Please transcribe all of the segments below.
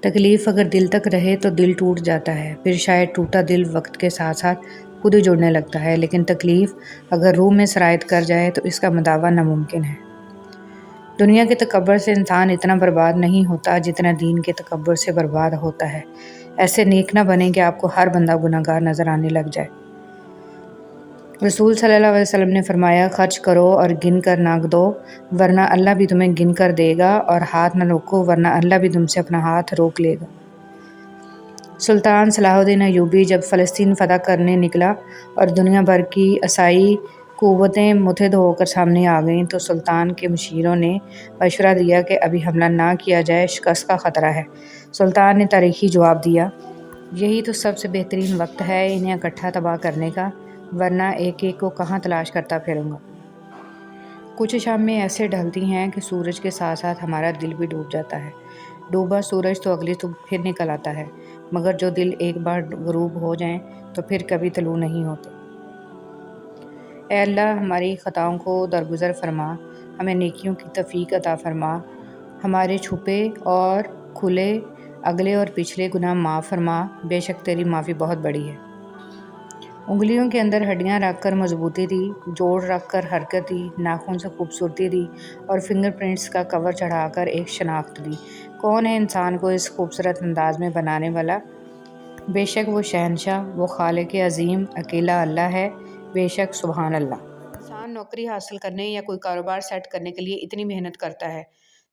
تکلیف اگر دل تک رہے تو دل ٹوٹ جاتا ہے، پھر شاید ٹوٹا دل وقت کے ساتھ ساتھ خود ہی جڑنے لگتا ہے، لیکن تکلیف اگر روح میں سرایت کر جائے تو اس کا مداوع ناممکن ہے۔ دنیا کے تکبر سے انسان اتنا برباد نہیں ہوتا جتنا دین کے تکبر سے برباد ہوتا ہے۔ ایسے نیک نہ بنیں کہ آپ کو ہر بندہ گناہگار نظر آنے لگ جائے۔ رسول صلی اللہ علیہ وسلم نے فرمایا، خرچ کرو اور گن کر نہ دو ورنہ اللہ بھی تمہیں گن کر دے گا، اور ہاتھ نہ روکو ورنہ اللہ بھی تم سے اپنا ہاتھ روک لے گا۔ سلطان صلاح الدین ایوبی جب فلسطین فتح کرنے نکلا اور دنیا بھر کی عیسائی قوتیں متحد ہو کر سامنے آ گئیں تو سلطان کے مشیروں نے مشورہ دیا کہ ابھی حملہ نہ کیا جائے، شکست کا خطرہ ہے۔ سلطان نے تاریخی جواب دیا، یہی تو سب سے بہترین وقت ہے انہیں اکٹھا تباہ کرنے کا، ورنہ ایک ایک کو کہاں تلاش کرتا پھروں گا۔ کچھ شامیں ایسے ڈھلتی ہیں کہ سورج کے ساتھ ساتھ ہمارا دل بھی ڈوب جاتا ہے۔ ڈوبا سورج تو اگلی صبح پھر نکل آتا ہے، مگر جو دل ایک بار غروب ہو جائیں تو پھر کبھی طلوع نہیں ہوتے۔ اے اللہ، ہماری خطاؤں کو درگزر فرما، ہمیں نیکیوں کی توفیق عطا فرما، ہمارے چھپے اور کھلے اگلے اور پچھلے گناہ معاف فرما، بے شک تیری معافی بہت بڑی ہے۔ انگلیوں کے اندر ہڈیاں رکھ کر مضبوطی دی، جوڑ رکھ کر حرکت دی، ناخن سے خوبصورتی دی اور فنگر پرنٹس کا کور چڑھا کر ایک شناخت دی۔ کون ہے انسان کو اس خوبصورت انداز میں بنانے والا؟ بے شک وہ شہنشاہ، وہ خالق عظیم، اکیلا اللہ ہے، بے شک سبحان اللہ۔ انسان نوکری حاصل کرنے یا کوئی کاروبار سیٹ کرنے کے لیے اتنی محنت کرتا ہے،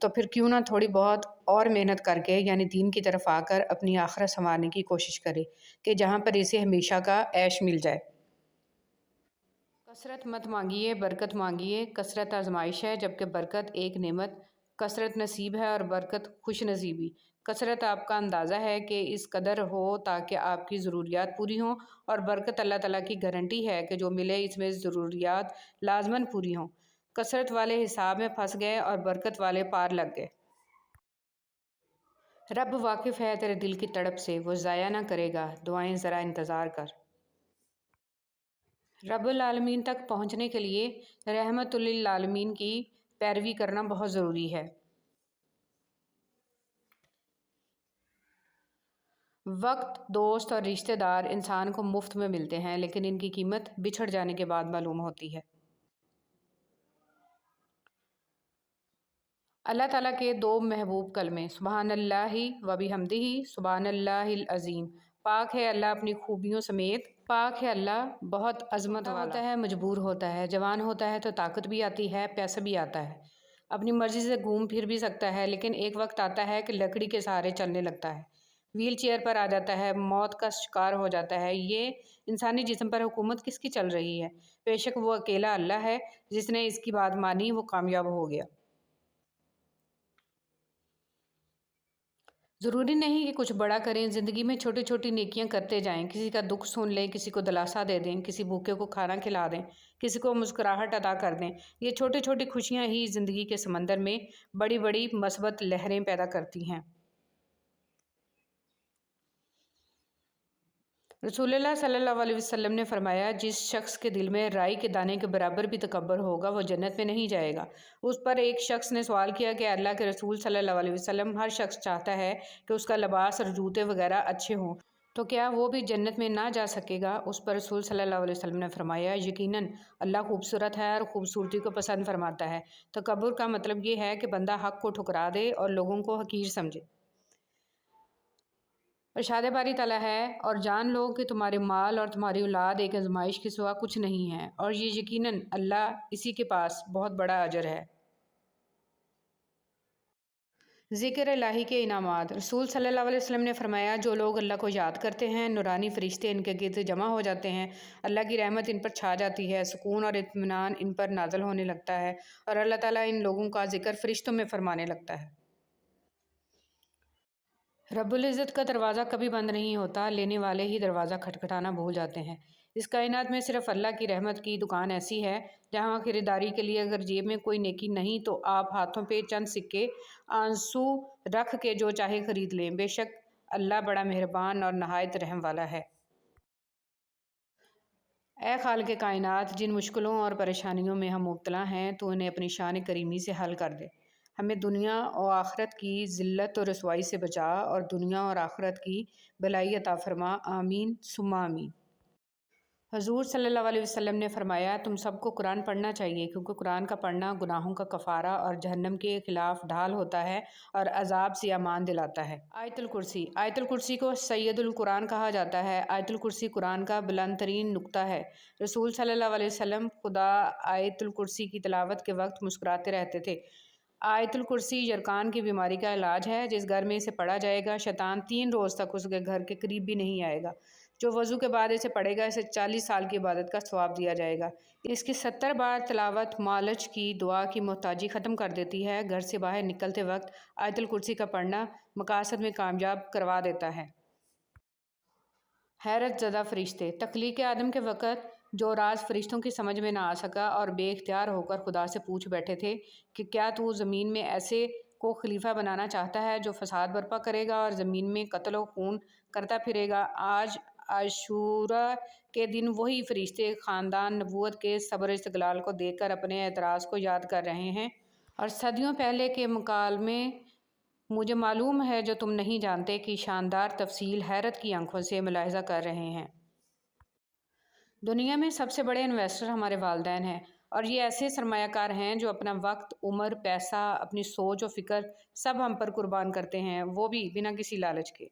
تو پھر کیوں نہ تھوڑی بہت اور محنت کر کے یعنی دین کی طرف آ کر اپنی آخرت سنوارنے کی کوشش کرے کہ جہاں پر اسے ہمیشہ کا عیش مل جائے۔ کثرت مت مانگیے، برکت مانگیے۔ کثرت آزمائش ہے جبکہ برکت ایک نعمت۔ کثرت نصیب ہے اور برکت خوش نصیبی۔ کثرت آپ کا اندازہ ہے کہ اس قدر ہو تاکہ آپ کی ضروریات پوری ہوں، اور برکت اللہ تعالیٰ کی گارنٹی ہے کہ جو ملے اس میں ضروریات لازماً پوری ہوں۔ کثرت والے حساب میں پھنس گئے اور برکت والے پار لگ گئے۔ رب واقف ہے تیرے دل کی تڑپ سے، وہ ضائع نہ کرے گا، دعائیں ذرا انتظار کر۔ رب العالمین تک پہنچنے کے لیے رحمت للعالمین کی پیروی کرنا بہت ضروری ہے۔ وقت، دوست اور رشتہ دار انسان کو مفت میں ملتے ہیں، لیکن ان کی قیمت بچھڑ جانے کے بعد معلوم ہوتی ہے۔ اللہ تعالیٰ کے دو محبوب کلمے، سبحان اللہ و بحمدہ، سبحان اللہ العظیم۔ پاک ہے اللہ اپنی خوبیوں سمیت، پاک ہے اللہ بہت عظمت والا۔ ہوتا ہے مجبور ہوتا ہے، جوان ہوتا ہے تو طاقت بھی آتی ہے، پیسہ بھی آتا ہے، اپنی مرضی سے گھوم پھر بھی سکتا ہے، لیکن ایک وقت آتا ہے کہ لکڑی کے سہارے چلنے لگتا ہے، ویل چیئر پر آ جاتا ہے، موت کا شکار ہو جاتا ہے۔ یہ انسانی جسم پر حکومت کس کی چل رہی ہے؟ بے شک وہ اکیلا اللہ ہے، جس نے اس کی بات مانی وہ کامیاب ہو گیا۔ ضروری نہیں کہ کچھ بڑا کریں، زندگی میں چھوٹی چھوٹی نیکیاں کرتے جائیں، کسی کا دکھ سن لیں، کسی کو دلاسا دے دیں، کسی بھوکے کو کھانا کھلا دیں، کسی کو مسکراہٹ عطا کر دیں۔ یہ چھوٹی چھوٹی خوشیاں ہی زندگی کے سمندر میں بڑی بڑی مثبت لہریں پیدا کرتی ہیں۔ رسول اللہ صلی اللہ علیہ وسلم نے فرمایا، جس شخص کے دل میں رائی کے دانے کے برابر بھی تکبر ہوگا وہ جنت میں نہیں جائے گا۔ اس پر ایک شخص نے سوال کیا کہ اللہ کے رسول صلی اللہ علیہ وسلم، ہر شخص چاہتا ہے کہ اس کا لباس اور جوتے وغیرہ اچھے ہوں، تو کیا وہ بھی جنت میں نہ جا سکے گا؟ اس پر رسول صلی اللہ علیہ وسلم نے فرمایا، یقیناً اللہ خوبصورت ہے اور خوبصورتی کو پسند فرماتا ہے۔ تکبر کا مطلب یہ ہے کہ بندہ حق کو ٹھکرا دے اور لوگوں کو حقیر سمجھے۔ ارشاد باری تعالیٰ ہے، اور جان لو کہ تمہارے مال اور تمہاری اولاد ایک آزمائش کے سوا کچھ نہیں ہے، اور یہ یقیناً اللہ اسی کے پاس بہت بڑا اجر ہے۔ ذکر الہی کے انعامات۔ رسول صلی اللہ علیہ وسلم نے فرمایا، جو لوگ اللہ کو یاد کرتے ہیں نورانی فرشتے ان کے گرد جمع ہو جاتے ہیں، اللہ کی رحمت ان پر چھا جاتی ہے، سکون اور اطمینان ان پر نازل ہونے لگتا ہے، اور اللہ تعالیٰ ان لوگوں کا ذکر فرشتوں میں فرمانے لگتا ہے۔ رب العزت کا دروازہ کبھی بند نہیں ہوتا، لینے والے ہی دروازہ کھٹکھٹانا بھول جاتے ہیں۔ اس کائنات میں صرف اللہ کی رحمت کی دکان ایسی ہے جہاں خریداری کے لیے اگر جیب میں کوئی نیکی نہیں تو آپ ہاتھوں پہ چند سکے آنسو رکھ کے جو چاہے خرید لیں، بے شک اللہ بڑا مہربان اور نہایت رحم والا ہے۔ اے خالق کائنات، جن مشکلوں اور پریشانیوں میں ہم مبتلا ہیں تو انہیں اپنی شان کریمی سے حل کر دے۔ ہمیں دنیا اور آخرت کی ذلت اور رسوائی سے بچا اور دنیا اور آخرت کی بھلائی عطا فرما، آمین ثم آمین۔ حضور صلی اللہ علیہ وسلم نے فرمایا، تم سب کو قرآن پڑھنا چاہیے، کیونکہ قرآن کا پڑھنا گناہوں کا کفارہ اور جہنم کے خلاف ڈھال ہوتا ہے اور عذاب سے امان دلاتا ہے۔ آیت الکرسی۔ آیت الکرسی کو سید القرآن کہا جاتا ہے۔ آیت الکرسی قرآن کا بلند ترین نقطہ ہے۔ رسول صلی اللہ علیہ وسلم خدا آیت الکرسی کی تلاوت کے وقت مسکراتے رہتے تھے۔ آیت الکرسی یرقان کی بیماری کا علاج ہے۔ جس گھر میں اسے پڑھا جائے گا، شیطان 3 روز تک اس کے گھر کے قریب بھی نہیں آئے گا۔ جو وضو کے بعد اسے پڑھے گا، اسے 40 سال کی عبادت کا ثواب دیا جائے گا۔ اس کی 70 بار تلاوت معالج کی دعا کی محتاجی ختم کر دیتی ہے۔ گھر سے باہر نکلتے وقت آیت الکرسی کا پڑھنا مقاصد میں کامیاب کروا دیتا ہے۔ حیرت زدہ فرشتے۔ تخلیق آدم کے وقت جو راز فرشتوں کی سمجھ میں نہ آ سکا اور بے اختیار ہو کر خدا سے پوچھ بیٹھے تھے کہ کیا تو زمین میں ایسے کو خلیفہ بنانا چاہتا ہے جو فساد برپا کرے گا اور زمین میں قتل و خون کرتا پھرے گا؟ آج عاشوراء کے دن وہی فرشتے خاندان نبوت کے صبر استقلال کو دیکھ کر اپنے اعتراض کو یاد کر رہے ہیں اور صدیوں پہلے کے مکالمے مجھے معلوم ہے جو تم نہیں جانتے کی شاندار تفصیل حیرت کی آنکھوں سے ملاحظہ کر رہے ہیں۔ دنیا میں سب سے بڑے انویسٹر ہمارے والدین ہیں، اور یہ ایسے سرمایہ کار ہیں جو اپنا وقت، عمر، پیسہ، اپنی سوچ و فکر سب ہم پر قربان کرتے ہیں، وہ بھی بنا کسی لالچ کے۔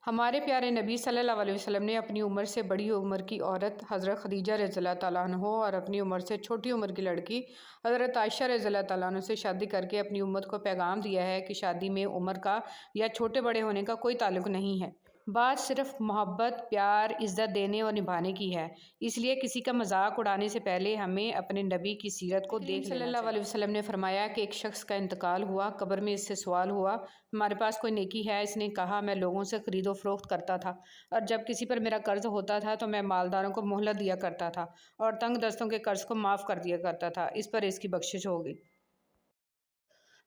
ہمارے پیارے نبی صلی اللہ علیہ وسلم نے اپنی عمر سے بڑی عمر کی عورت حضرت خدیجہ رضی اللہ تعالیٰ عنہ اور اپنی عمر سے چھوٹی عمر کی لڑکی حضرت عائشہ رضی اللہ تعالیٰ عنہ سے شادی کر کے اپنی امت کو پیغام دیا ہے کہ شادی میں عمر کا یا چھوٹے بڑے ہونے کا کوئی تعلق نہیں ہے۔ بات صرف محبت، پیار، عزت دینے اور نبھانے کی ہے۔ اس لیے کسی کا مذاق اڑانے سے پہلے ہمیں اپنے نبی کی سیرت کو دیکھ لینا چاہیے۔ صلی اللہ علیہ وسلم نے فرمایا کہ ایک شخص کا انتقال ہوا، قبر میں اس سے سوال ہوا، ہمارے پاس کوئی نیکی ہے؟ اس نے کہا، میں لوگوں سے خرید و فروخت کرتا تھا، اور جب کسی پر میرا قرض ہوتا تھا تو میں مالداروں کو مہلت دیا کرتا تھا اور تنگ دستوں کے قرض کو معاف کر دیا کرتا تھا، اس پر اس کی بخشش ہو گئی۔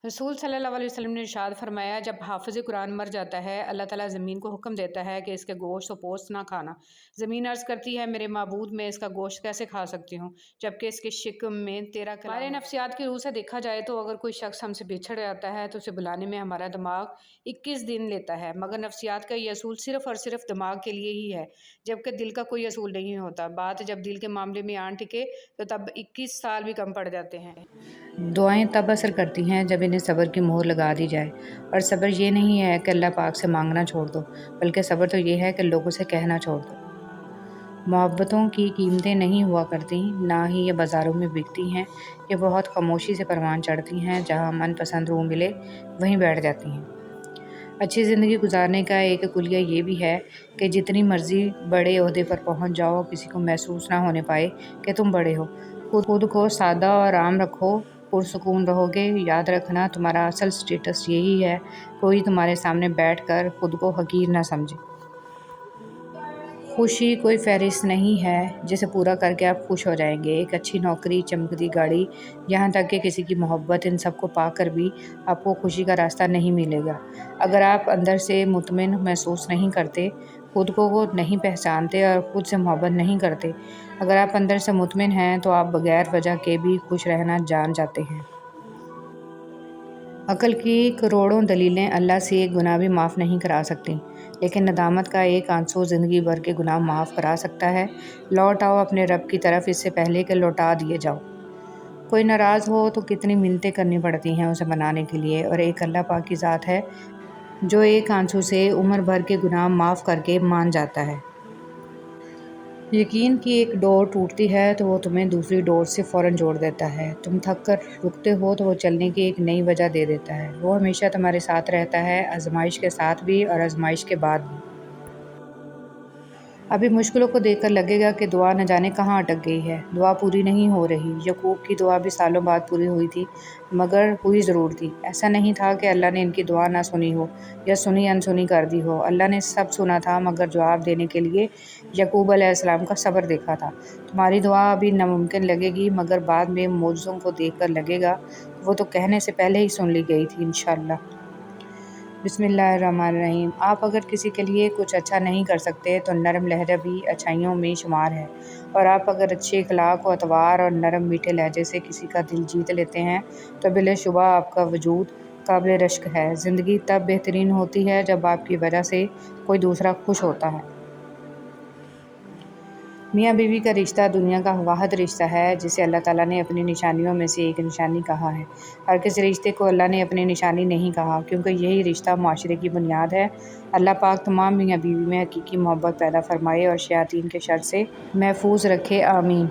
رسول صلی اللہ علیہ وسلم نے ارشاد فرمایا، جب حافظ قرآن مر جاتا ہے، اللہ تعالیٰ زمین کو حکم دیتا ہے کہ اس کے گوشت و پوست نہ کھانا۔ زمین عرض کرتی ہے، میرے معبود، میں اس کا گوشت کیسے کھا سکتی ہوں جبکہ اس کے شکم میں تیرا کلام ہے۔ ہمارے نفسیات کی روح سے دیکھا جائے تو اگر کوئی شخص ہم سے بچھڑ جاتا ہے تو اسے بلانے میں ہمارا دماغ 21 دن لیتا ہے، مگر نفسیات کا یہ اصول صرف اور صرف دماغ کے لیے ہی ہے، جبکہ دل کا کوئی اصول نہیں ہوتا۔ بات جب دل کے معاملے میں آن ٹکے تو تب 21 سال بھی کم پڑ جاتے ہیں۔ دعائیں تب اثر کرتی ہیں جب انہیں صبر کی مہر لگا دی جائے، اور صبر یہ نہیں ہے کہ اللہ پاک سے مانگنا چھوڑ دو، بلکہ صبر تو یہ ہے کہ لوگوں سے کہنا چھوڑ دو۔ محبتوں کی قیمتیں نہیں ہوا کرتی، نہ ہی یہ بازاروں میں بکتی ہیں، یہ بہت خاموشی سے پروان چڑھتی ہیں، جہاں من پسند روم ملے وہیں بیٹھ جاتی ہیں۔ اچھی زندگی گزارنے کا ایک کلیہ یہ بھی ہے کہ جتنی مرضی بڑے عہدے پر پہنچ جاؤ، کسی کو محسوس نہ ہونے پائے کہ تم بڑے ہو۔ خود کو سادہ اور عام رکھو، پرسکون رہو گے۔ یاد رکھنا، تمہارا اصل سٹیٹس یہی ہے، کوئی تمہارے سامنے بیٹھ کر خود کو حقیر نہ سمجھے۔ خوشی کوئی فہرست نہیں ہے جسے پورا کر کے آپ خوش ہو جائیں گے۔ ایک اچھی نوکری، چمکتی گاڑی، یہاں تک کہ کسی کی محبت، ان سب کو پا کر بھی آپ کو خوشی کا راستہ نہیں ملے گا اگر آپ اندر سے مطمئن محسوس نہیں کرتے، خود کو نہیں پہچانتے اور خود سے محبت نہیں کرتے۔ اگر آپ اندر سے مطمئن ہیں تو آپ بغیر وجہ کے بھی خوش رہنا جان جاتے ہیں۔ عقل کی کروڑوں دلیلیں اللہ سے ایک گناہ بھی معاف نہیں کرا سکتیں، لیکن ندامت کا ایک آنسو زندگی بھر کے گناہ معاف کرا سکتا ہے۔ لوٹ آؤ اپنے رب کی طرف اس سے پہلے کہ لوٹا دیے جاؤ۔ کوئی ناراض ہو تو کتنی منتیں کرنی پڑتی ہیں اسے منانے کے لیے، اور ایک اللہ پاک کی ذات ہے جو ایک آنسو سے عمر بھر کے گناہ معاف کر کے مان جاتا ہے۔ یقین کی ایک ڈور ٹوٹتی ہے تو وہ تمہیں دوسری ڈور سے فوراً جوڑ دیتا ہے۔ تم تھک کر رکتے ہو تو وہ چلنے کی ایک نئی وجہ دے دیتا ہے۔ وہ ہمیشہ تمہارے ساتھ رہتا ہے، آزمائش کے ساتھ بھی اور آزمائش کے بعد بھی۔ ابھی مشکلوں کو دیکھ کر لگے گا کہ دعا نہ جانے کہاں اٹک گئی ہے، دعا پوری نہیں ہو رہی۔ یعقوب کی دعا بھی سالوں بعد پوری ہوئی تھی، مگر ہوئی ضرور تھی۔ ایسا نہیں تھا کہ اللہ نے ان کی دعا نہ سنی ہو یا سنی انسنی کر دی ہو، اللہ نے سب سنا تھا، مگر جواب دینے کے لیے یعقوب علیہ السلام کا صبر دیکھا تھا۔ تمہاری دعا ابھی ناممکن لگے گی، مگر بعد میں معجزوں کو دیکھ کر لگے گا وہ تو کہنے سے پہلے ہی سن لی گئی تھی، انشاءاللہ۔ بسم اللہ الرحمن الرحیم۔ آپ اگر کسی کے لیے کچھ اچھا نہیں کر سکتے تو نرم لہجہ بھی اچھائیوں میں شمار ہے، اور آپ اگر اچھے اخلاق و اطوار اور نرم میٹھے لہجے سے کسی کا دل جیت لیتے ہیں تو بلا شبہ آپ کا وجود قابل رشک ہے۔ زندگی تب بہترین ہوتی ہے جب آپ کی وجہ سے کوئی دوسرا خوش ہوتا ہے۔ میاں بیوی کا رشتہ دنیا کا واحد رشتہ ہے جسے اللہ تعالیٰ نے اپنی نشانیوں میں سے ایک نشانی کہا ہے۔ ہر کسی رشتے کو اللہ نے اپنی نشانی نہیں کہا، کیونکہ یہی رشتہ معاشرے کی بنیاد ہے۔ اللہ پاک تمام میاں بیوی میں حقیقی محبت پیدا فرمائے اور شیاطین کے شر سے محفوظ رکھے، آمین۔